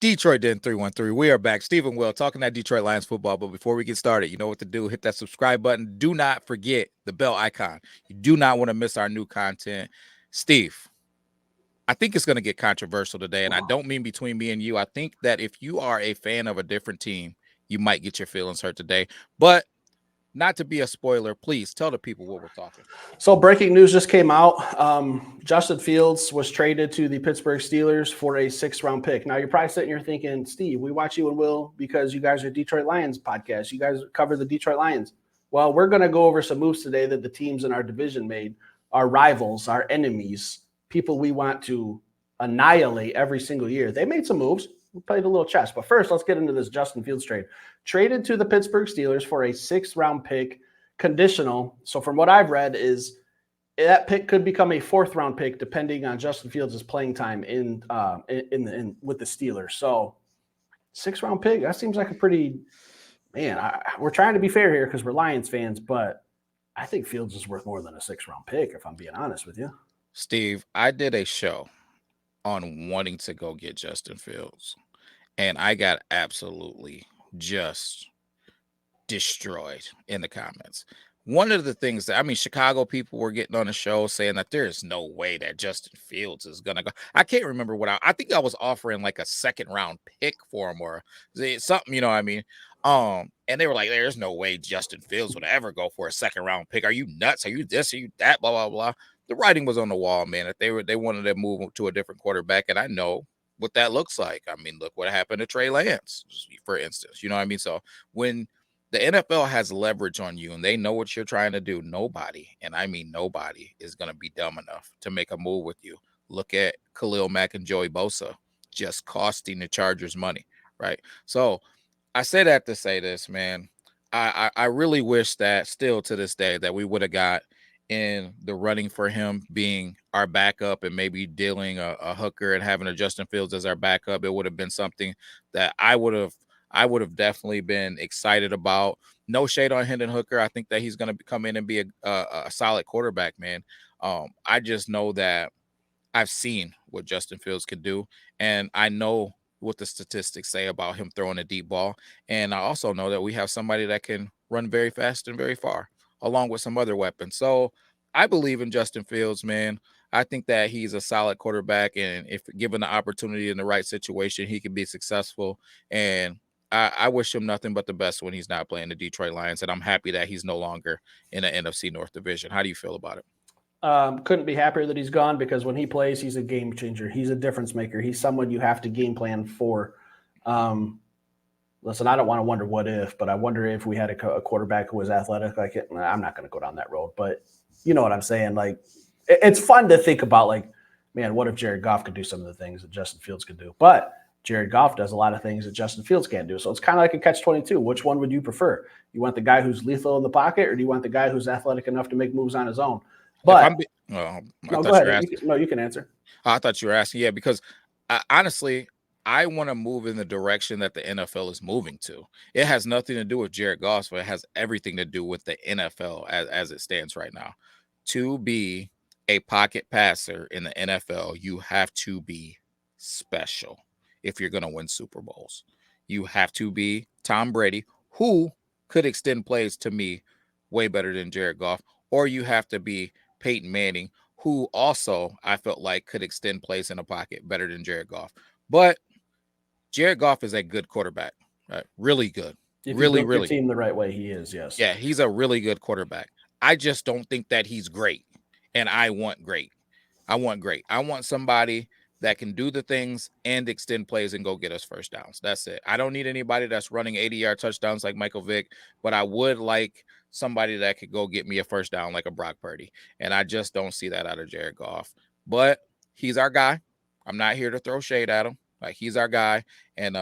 Detroit Den 313. We are back. Stephen Will talking that Detroit Lions football. But before we get started, you know what to do. Hit that subscribe button. Do not forget the bell icon. You do not want to miss our new content. Steve, I think it's going to get controversial today. And I don't mean between me and you. I think that if you are a fan of a different team, you might get your feelings hurt today. But not to be a spoiler, please tell the people what we're talking. So breaking news just came out. Justin Fields was traded to the Pittsburgh Steelers for a 6th-round pick. Now, you're probably sitting here thinking, Steve, we watch you and Will because you guys are Detroit Lions podcast. You guys cover the Detroit Lions. Well, we're going to go over some moves today that the teams in our division made, our rivals, our enemies, people we want to annihilate every single year. They made some moves. We played a little chess. But first, let's get into this Justin Fields trade. Traded to the Pittsburgh Steelers for a 6th-round pick, conditional. So from what I've read is that pick could become a 4th-round pick depending on Justin Fields' playing time in with the Steelers. So 6th-round pick, that seems like a pretty – man, we're trying to be fair here because we're Lions fans, but I think Fields is worth more than a 6th-round pick, if I'm being honest with you. Steve, I did a show on wanting to go get Justin Fields, and I got absolutely just destroyed in the comments. One of the things that, Chicago people were getting on the show saying that there's no way that Justin Fields is going to go. I can't remember what I think I was offering like a 2nd-round pick for him or something, you know what I mean? And they were like, there's no way Justin Fields would ever go for a 2nd-round pick. Are you nuts? Are you this? Are you that? Blah, blah, blah. The writing was on the wall, man. If they wanted to move to a different quarterback, and I know what that looks like. I mean, look what happened to Trey Lance, for instance. You know what I mean? So when the NFL has leverage on you and they know what you're trying to do, nobody, and I mean nobody, is going to be dumb enough to make a move with you. Look at Khalil Mack and Joey Bosa just costing the Chargers money, right? So I say that to say this, man. I really wish that still to this day that we would have got in the running for him being our backup and maybe dealing a hooker and having a Justin Fields as our backup. It would have been something that I would have definitely been excited about. No shade on Hendon Hooker. I think that he's going to come in and be a solid quarterback, man. I just know that I've seen what Justin Fields can do, and I know what the statistics say about him throwing a deep ball. And I also know that we have somebody that can run very fast and very far, along with some other weapons. So I believe in Justin Fields, man. I think that he's a solid quarterback, and if given the opportunity in the right situation, he can be successful. And I wish him nothing but the best when he's not playing the Detroit Lions, and I'm happy that he's no longer in the NFC North Division. How do you feel about it? Couldn't be happier that he's gone because when he plays, he's a game changer. He's a difference maker. He's someone you have to game plan for. Listen, I don't want to wonder what if, but I wonder if we had a quarterback who was athletic like it. I'm not going to go down that road, but you know what I'm saying? Like, it's fun to think about, like, man, what if Jared Goff could do some of the things that Justin Fields could do? But Jared Goff does a lot of things that Justin Fields can't do. So it's kind of like a catch-22. Which one would you prefer? You want the guy who's lethal in the pocket, or do you want the guy who's athletic enough to make moves on his own? But no, go ahead. You can answer. I thought you were asking. Yeah, because honestly, I want to move in the direction that the NFL is moving to. It has nothing to do with Jared Goff, but it has everything to do with the NFL as it stands right now. To be a pocket passer in the NFL, you have to be special if you're going to win Super Bowls. You have to be Tom Brady, who could extend plays to me way better than Jared Goff, or you have to be Peyton Manning, who also I felt like could extend plays in a pocket better than Jared Goff. But Jared Goff is a good quarterback, right? Really good. If really, you build really. Your team the right way, he is, yes. Yeah, he's a really good quarterback. I just don't think that he's great, and I want great. I want somebody that can do the things and extend plays and go get us first downs. That's it. I don't need anybody that's running 80-yard touchdowns like Michael Vick, but I would like somebody that could go get me a first down like a Brock Purdy. And I just don't see that out of Jared Goff. But he's our guy. I'm not here to throw shade at him. Like, he's our guy, and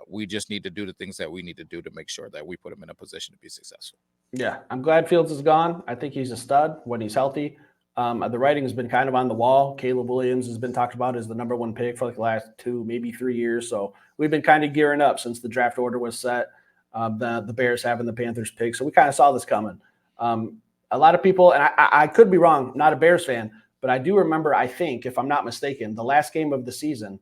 we just need to do the things that we need to do to make sure that we put him in a position to be successful. Yeah, I'm glad Fields is gone. I think he's a stud when he's healthy. The writing has been kind of on the wall. Caleb Williams has been talked about as the number 1 pick for like the last 2, maybe 3 years. So we've been kind of gearing up since the draft order was set. The Bears having the Panthers pick. So we kind of saw this coming. A lot of people, and I could be wrong, not a Bears fan, but I do remember, I think, if I'm not mistaken, the last game of the season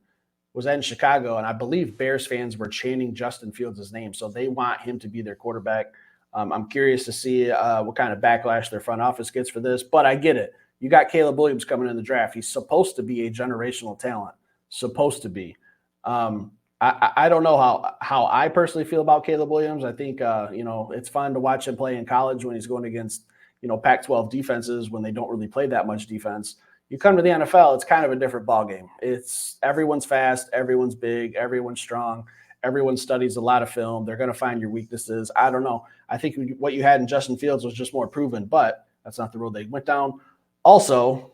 was in Chicago, and I believe Bears fans were chanting Justin Fields' name, so they want him to be their quarterback. I'm curious to see what kind of backlash their front office gets for this, but I get it. You got Caleb Williams coming in the draft. He's supposed to be a generational talent, supposed to be. I don't know how I personally feel about Caleb Williams. I think it's fun to watch him play in college when he's going against Pac-12 defenses when they don't really play that much defense. You come to the NFL, it's kind of a different ballgame. It's everyone's fast, everyone's big, everyone's strong, everyone studies a lot of film. They're going to find your weaknesses. I don't know. I think what you had in Justin Fields was just more proven, but that's not the road they went down. Also,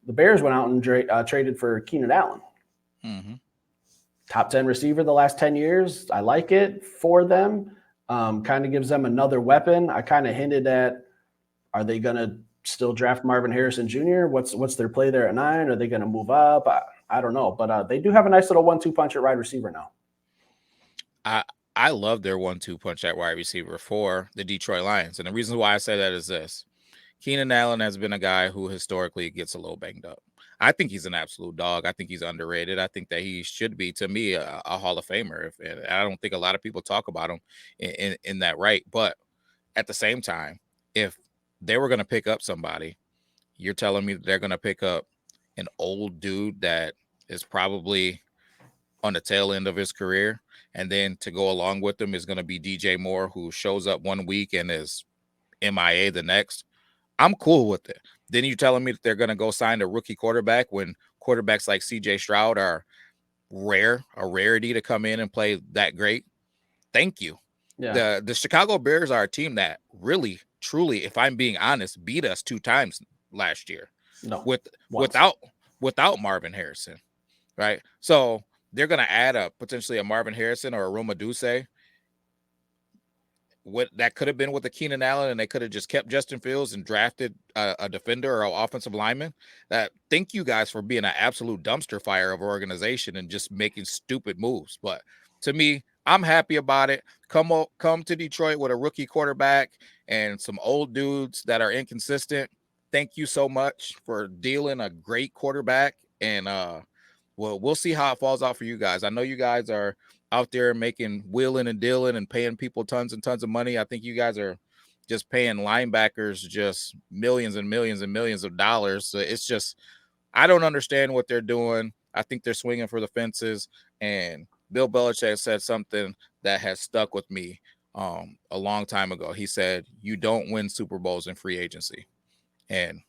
the Bears went out and traded for Keenan Allen. Mm-hmm. Top 10 receiver the last 10 years. I like it for them. Kind of gives them another weapon. I kind of hinted at, are they going to still draft Marvin Harrison Jr.? What's their play there at 9? Are they going to move up? I don't know. But they do have a nice little 1-2 punch at wide receiver now. I love their 1-2 punch at wide receiver for the Detroit Lions. And the reason why I say that is this. Keenan Allen has been a guy who historically gets a little banged up. I think he's an absolute dog. I think he's underrated. I think that he should be, to me, a Hall of Famer. And I don't think a lot of people talk about him in that right. But at the same time, if they were going to pick up somebody, you're telling me they're going to pick up an old dude that is probably on the tail end of his career. And then to go along with them is going to be DJ Moore, who shows up one week and is MIA the next. I'm cool with it. Then you telling me that they're going to go sign a rookie quarterback when quarterbacks like CJ Stroud are a rarity to come in and play that great. Thank you. Yeah. The Chicago Bears are a team that really, truly, if I'm being honest, beat us 2 times last year. No, without Marvin Harrison, right? So they're going to add potentially a Marvin Harrison or a Roma Duce. What that could have been with a Keenan Allen, and they could have just kept Justin Fields and drafted a defender or an offensive lineman. Thank you guys for being an absolute dumpster fire of an organization and just making stupid moves. But to me, I'm happy about it. Come to Detroit with a rookie quarterback and some old dudes that are inconsistent. Thank you so much for dealing a great quarterback. And we'll see how it falls out for you guys. I know you guys are out there making wheeling and dealing and paying people tons and tons of money. I think you guys are just paying linebackers just millions and millions and millions of dollars. So it's just, I don't understand what they're doing. I think they're swinging for the fences. And Bill Belichick said something that has stuck with me a long time ago. He said, you don't win Super Bowls in free agency. And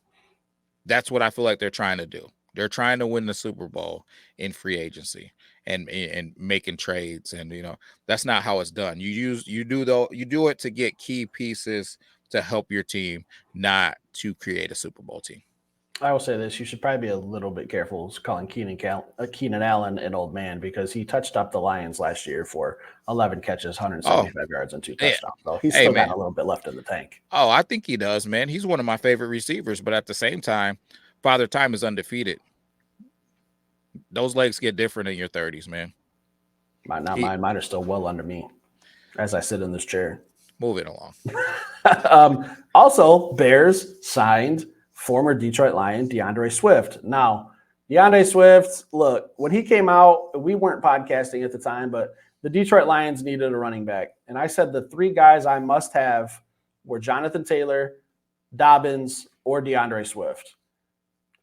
that's what I feel like they're trying to do. They're trying to win the Super Bowl in free agency and making trades. And, that's not how it's done. You do it to get key pieces to help your team, not to create a Super Bowl team. I will say this. You should probably be a little bit careful calling Keenan Allen an old man, because he touched up the Lions last year for 11 catches, 175 yards, and 2 touchdowns. So he's still got a little bit left in the tank. Oh, I think he does, man. He's one of my favorite receivers. But at the same time, Father Time is undefeated. Those legs get different in your 30s, man. Mine are still well under me as I sit in this chair. Move it along. Also, Bears signed former Detroit Lion DeAndre Swift. Now, DeAndre Swift, look, when he came out, we weren't podcasting at the time, but the Detroit Lions needed a running back. And I said the 3 guys I must have were Jonathan Taylor, Dobbins, or DeAndre Swift.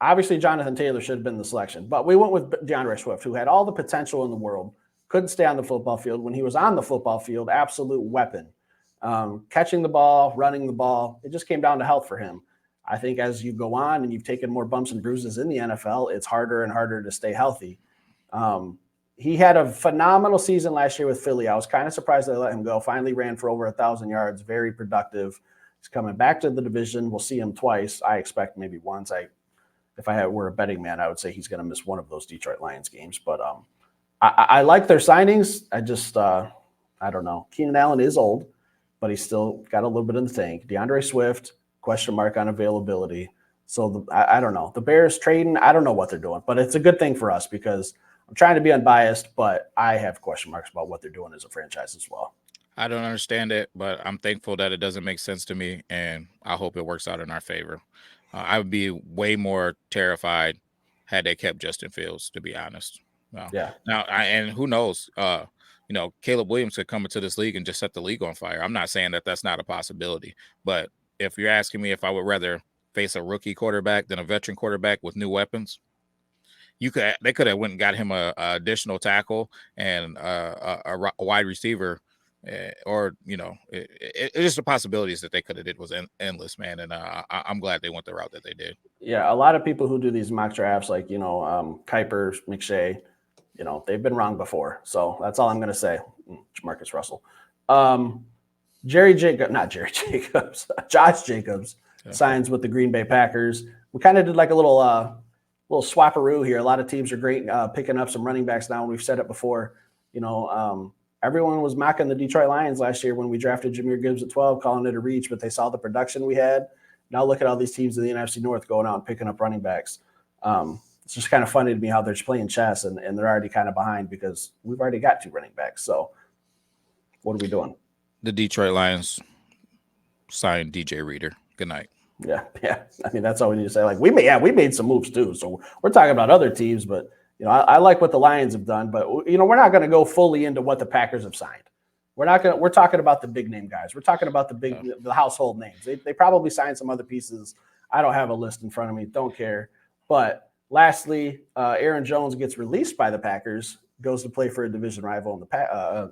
Obviously, Jonathan Taylor should have been the selection, but we went with DeAndre Swift, who had all the potential in the world, couldn't stay on the football field. When he was on the football field, absolute weapon. Catching the ball, running the ball, it just came down to health for him. I think as you go on and you've taken more bumps and bruises in the NFL, it's harder and harder to stay healthy. He had a phenomenal season last year with Philly. I was kind of surprised they let him go. Finally ran for over 1,000 yards, very productive. He's coming back to the division. We'll see him twice. I expect maybe once. If I were a betting man, I would say he's going to miss one of those Detroit Lions games. But I like their signings. I don't know. Keenan Allen is old, but he's still got a little bit in the tank. DeAndre Swift, question mark on availability. So I don't know. The Bears trading, I don't know what they're doing, but it's a good thing for us because I'm trying to be unbiased, but I have question marks about what they're doing as a franchise as well. I don't understand it, but I'm thankful that it doesn't make sense to me, and I hope it works out in our favor. I would be way more terrified had they kept Justin Fields, to be honest. No. Yeah. Now, and who knows? Caleb Williams could come into this league and just set the league on fire. I'm not saying that that's not a possibility, but if you're asking me if I would rather face a rookie quarterback than a veteran quarterback with new weapons, they could have went and got him a additional tackle and a wide receiver, or it's just the possibilities that they could have did was endless, man. And I'm glad they went the route that they did. Yeah, a lot of people who do these mock drafts, like Kuiper, McShay, they've been wrong before. So that's all I'm going to say. Jamarcus Russell, Josh Jacobs signs with the Green Bay Packers. We kind of did like a little swapperoo here. A lot of teams are great picking up some running backs now. We've said it before. Everyone was mocking the Detroit Lions last year when we drafted Jahmyr Gibbs at 12, calling it a reach, but they saw the production we had. Now look at all these teams in the NFC North going out and picking up running backs. It's just kind of funny to me how they're just playing chess and they're already kind of behind because we've already got 2 running backs. So what are we doing? The Detroit Lions signed DJ Reader. Good night. Yeah. I mean, that's all we need to say. Like we made some moves too. So we're talking about other teams, but I like what the Lions have done, but we're not going to go fully into what the Packers have signed. We're talking about the big name guys. We're talking about the household names. They probably signed some other pieces. I don't have a list in front of me. Don't care. But lastly, Aaron Jones gets released by the Packers, goes to play for a division rival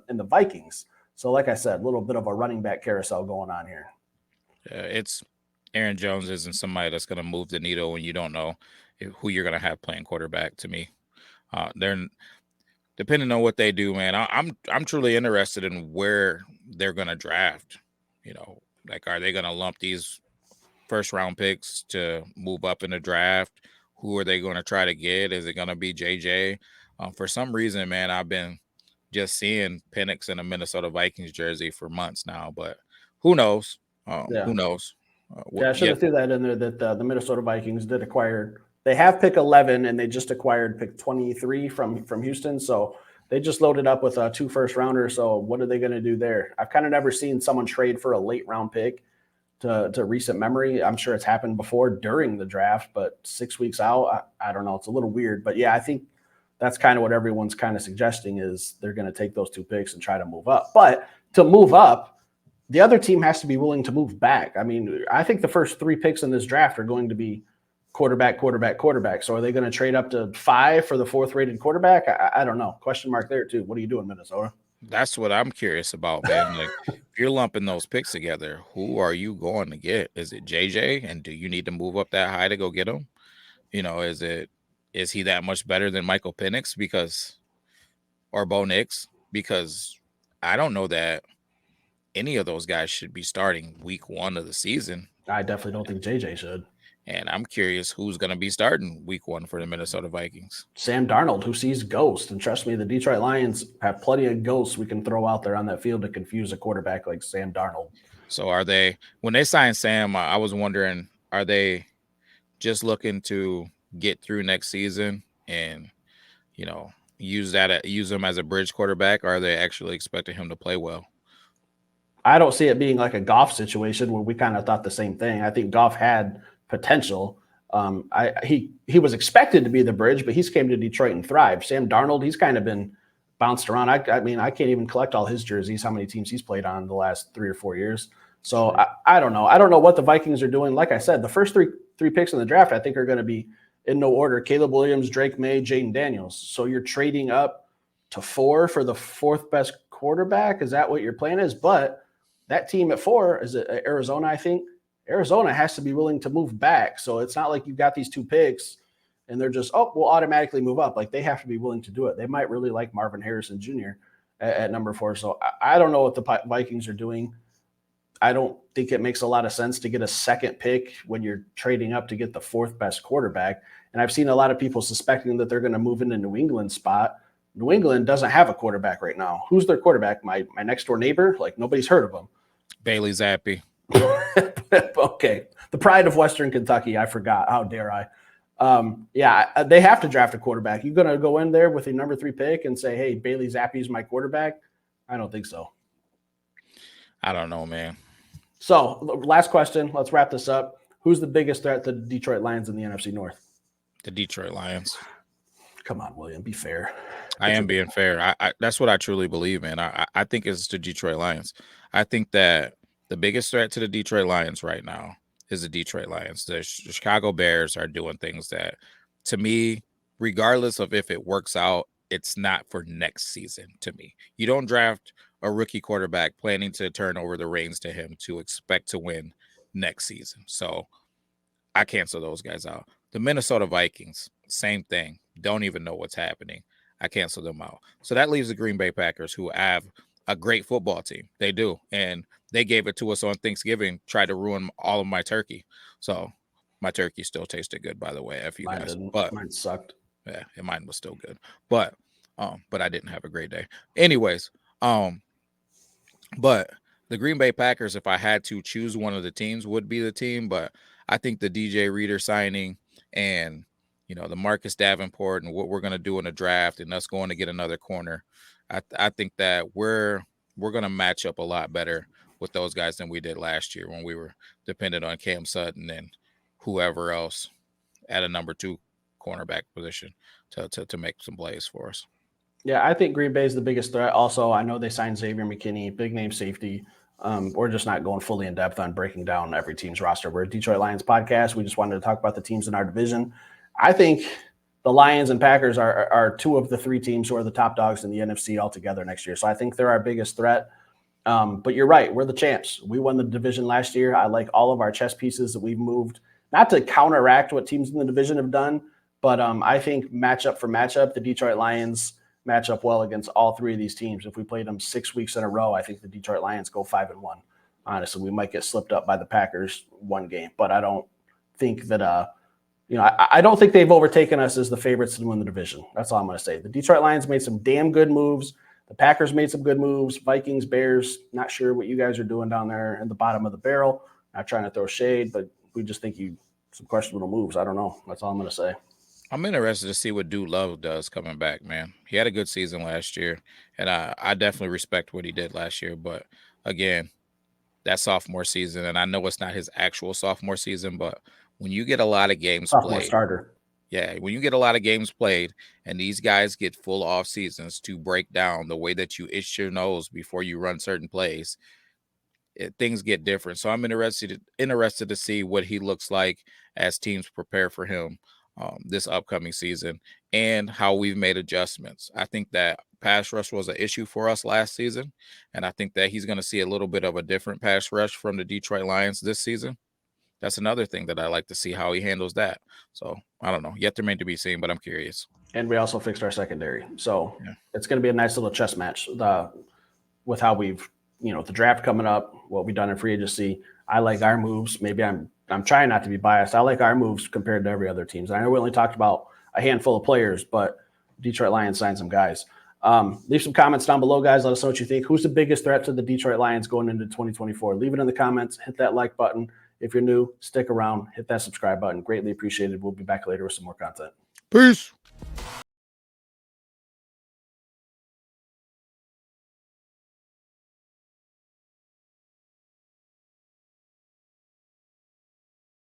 in the Vikings. So like I said, a little bit of a running back carousel going on here. It's Aaron Jones isn't somebody that's going to move the needle when you don't know who you're going to have playing quarterback. To me, they're depending on what they do, man. I'm truly interested in where they're going to draft. Are they going to lump these first round picks to move up in the draft? Who are they going to try to get? Is it going to be JJ? For some reason, man, I've been just seeing Penix in a Minnesota Vikings jersey for months now, but who knows? Who knows? I should have threw that in there that the Minnesota Vikings did acquire. They have pick 11 and they just acquired pick 23 from Houston. So they just loaded up with 2 first rounders. So what are they going to do there? I've kind of never seen someone trade for a late round pick to recent memory. I'm sure it's happened before during the draft, but 6 weeks out, I don't know. It's a little weird, but yeah, I think that's kind of what everyone's kind of suggesting is they're going to take those 2 picks and try to move up. But to move up, the other team has to be willing to move back. I mean, I think the first 3 picks in this draft are going to be quarterback. So are they going to trade up to 5 for the 4th rated quarterback? I don't know. Question mark there too. What are you doing, Minnesota? That's what I'm curious about, man. Like, if you're lumping those picks together, who are you going to get? Is it JJ? And do you need to move up that high to go get him? Is he that much better than Michael Penix or Bo Nix? Because I don't know that any of those guys should be starting week 1 of the season. I definitely don't think JJ should. And I'm curious who's going to be starting week 1 for the Minnesota Vikings. Sam Darnold, who sees ghosts. And trust me, the Detroit Lions have plenty of ghosts we can throw out there on that field to confuse a quarterback like Sam Darnold. So when they signed Sam, I was wondering, are they just looking to get through next season and, use him as a bridge quarterback? Or are they actually expecting him to play well? I don't see it being like a Goff situation where we kind of thought the same thing. I think Goff had potential. He was expected to be the bridge, but he's came to Detroit and thrived. Sam Darnold, he's kind of been bounced around. I mean, I can't even collect all his jerseys, how many teams he's played on the last 3 or 4 years. So I don't know. I don't know what the Vikings are doing. Like I said, the first three picks in the draft, I think are going to be in no order. Caleb Williams, Drake May, Jaden Daniels. So you're trading up to 4 for the 4th best quarterback. Is that what your plan is? But that team at 4 is Arizona, I think. Arizona has to be willing to move back. So it's not like you've got these 2 picks and they're just, we'll automatically move up. Like they have to be willing to do it. They might really like Marvin Harrison Jr. at number 4. So I don't know what the Vikings are doing. I don't think it makes a lot of sense to get a 2nd pick when you're trading up to get the 4th best quarterback. And I've seen a lot of people suspecting that they're going to move into New England's spot. New England doesn't have a quarterback right now. Who's their quarterback? My next door neighbor? Like nobody's heard of him. Bailey Zappi. Okay. The pride of Western Kentucky. I forgot. How dare I? They have to draft a quarterback. You're going to go in there with a number 3 pick and say, hey, Bailey Zappi is my quarterback? I don't think so. I don't know, man. So last question. Let's wrap this up. Who's the biggest threat to the Detroit Lions in the NFC North? The Detroit Lions. Come on, William, be fair. I am being fair. That's what I truly believe in. I think it's the Detroit Lions. I think that the biggest threat to the Detroit Lions right now is the Detroit Lions. The Chicago Bears are doing things that, to me, regardless of if it works out, it's not for next season to me. You don't draft a rookie quarterback planning to turn over the reins to him to expect to win next season. So I cancel those guys out. The Minnesota Vikings, same thing. Don't even know what's happening. I cancel them out. So that leaves the Green Bay Packers, who have a great football team. They do. And they gave it to us on Thanksgiving, tried to ruin all of my turkey. So my turkey still tasted good, by the way, F you guys. But mine sucked. Yeah, and mine was still good. But I didn't have a great day. Anyways, but the Green Bay Packers, if I had to choose one of the teams, would be the team. But I think the DJ Reader signing and, the Marcus Davenport and what we're going to do in the draft and us going to get another corner, I think that we're going to match up a lot better with those guys than we did last year when we were dependent on Cam Sutton and whoever else at a number 2 cornerback position to make some plays for us. Yeah, I think Green Bay is the biggest threat. Also, I know they signed Xavier McKinney, big name safety. We're just not going fully in depth on breaking down every team's roster. We're a Detroit Lions podcast. We just wanted to talk about the teams in our division. I think the Lions and Packers are 2 of the 3 teams who are the top dogs in the NFC altogether next year. So I think they're our biggest threat. But you're right. We're the champs. We won the division last year. I like all of our chess pieces that we've moved, not to counteract what teams in the division have done, but I think matchup for matchup, the Detroit Lions match up well against all 3 of these teams. If we played them 6 weeks in a row, I think the Detroit Lions go 5-1. Honestly, we might get slipped up by the Packers one game, but I don't think that I don't think they've overtaken us as the favorites to win the division. That's all I'm going to say. The Detroit Lions made some damn good moves. The Packers made some good moves. Vikings, Bears, not sure what you guys are doing down there in the bottom of the barrel. Not trying to throw shade, but we just think some questionable moves. I don't know. That's all I'm going to say. I'm interested to see what Dude Love does coming back, man. He had a good season last year, and I definitely respect what he did last year. But again, that sophomore season, and I know it's not his actual sophomore season, but when you get a lot of games Sophomore played, starter. Yeah, when you get a lot of games played, and these guys get full off seasons to break down the way that you itch your nose before you run certain plays, things get different. So I'm interested to see what he looks like as teams prepare for him this upcoming season and how we've made adjustments. I think that pass rush was an issue for us last season, and I think that he's going to see a little bit of a different pass rush from the Detroit Lions this season. That's another thing that I like to see how he handles that. So I don't know, yet to remain to be seen, but I'm curious. And we also fixed our secondary, so It's going to be a nice little chess match with how we've the draft coming up, what we've done in free agency. I like our moves. Maybe I'm trying not to be biased. I like our moves compared to every other teams. I know we only talked about a handful of players, but Detroit Lions signed some guys. Leave some comments down below, guys. Let us know what you think. Who's the biggest threat to the Detroit Lions going into 2024? Leave it in the comments. Hit that like button. If you're new, stick around. Hit that subscribe button. Greatly appreciated. We'll be back later with some more content. Peace.